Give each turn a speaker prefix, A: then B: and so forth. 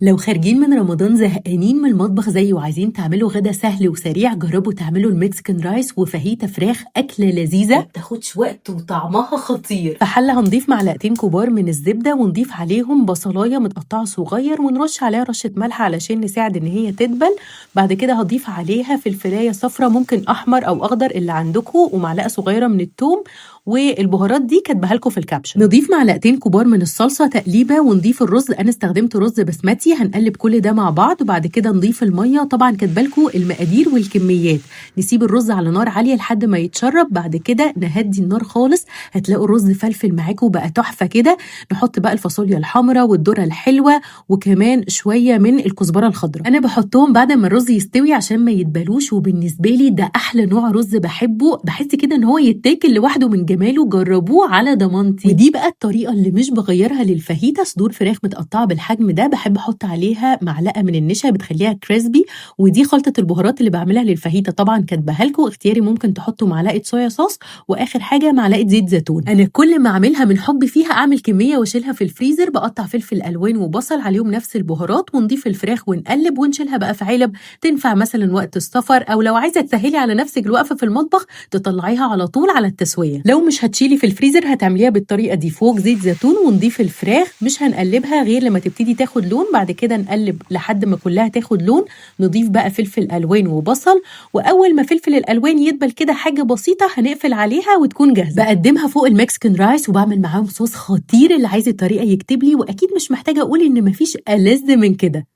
A: لو خارجين من رمضان زهقانين من المطبخ زيي وعايزين تعملوا غدا سهل وسريع، جربوا تعملوا المكسيكان رايس وفاهيتا فراخ. أكلة لذيذة مبتاخدش وقت وطعمها خطير. في حلة هنضيف معلقتين كبار من الزبدة ونضيف عليهم بصلاية متقطعة صغير ونرش عليها رشة ملح علشان نساعد إن هي تدبل. بعد كده هضيف عليها فلفلاية صفرا، ممكن أحمر أو أخضر اللي عندكم، ومعلقة صغيرة من الثوم. والبهارات دي كاتباها لكم في الكابشن. نضيف معلقتين كبار من الصلصة تقليبة ونضيف الرز. أنا استخدمت رز بسمتي. هنقلب كل ده مع بعض وبعد كده نضيف المية، طبعا كاتبالكوا المقادير والكميات. نسيب الرز على نار عالية لحد ما يتشرب، بعد كده نهدي النار خالص. هتلاقوا الرز فلفل معاكوا بقى تحفة كده. نحط بقى الفاصوليا الحمراء والذرة الحلوة وكمان شوية من الكزبرة الخضراء. أنا بحطهم بعد ما الرز يستوي عشان ما يتبلوش، وبالنسبة لي ده أحلى نوع رز بحبه. بحس كده إن هو يتاكل لوحده من جماله. جربوه على ضمانتي. ودي بقى الطريقة اللي مش بغيرها للفاهيتا. صدور فراخ متقطعة بالحجم ده، بحب احط عليها معلقه من النشا بتخليها كريسبي. ودي خلطه البهارات اللي بعملها للفاهيتا، طبعا كاتباها لكم اختياري. ممكن تحطوا معلقه صويا صوص، واخر حاجه معلقه زيت زيتون. انا كل ما اعملها من حبي فيها اعمل كميه واشيلها في الفريزر. بقطع فلفل الوان وبصل عليهم نفس البهارات ونضيف الفراخ ونقلب ونشيلها بقى في علب. تنفع مثلا وقت السفر، او لو عايزه تسهلي على نفسك الوقفه في المطبخ تطلعيها على طول على التسويه. لو مش هتشيلي في الفريزر هتعمليها بالطريقه دي. فوق زيت زيتون ونضيف الفراخ. مش هنقلبها غير لما تبتدي تاخد لون، بعد كده نقلب لحد ما كلها تاخد لون. نضيف بقى فلفل الوان وبصل، واول ما فلفل الالوان يدبل كده حاجه بسيطه هنقفل عليها وتكون جاهزه. بقدمها فوق المكسيكان رايس وبعمل معاهم صوص خطير. اللي عايز الطريقه يكتب لي، واكيد مش محتاجه اقول ان مفيش ألذ من كده.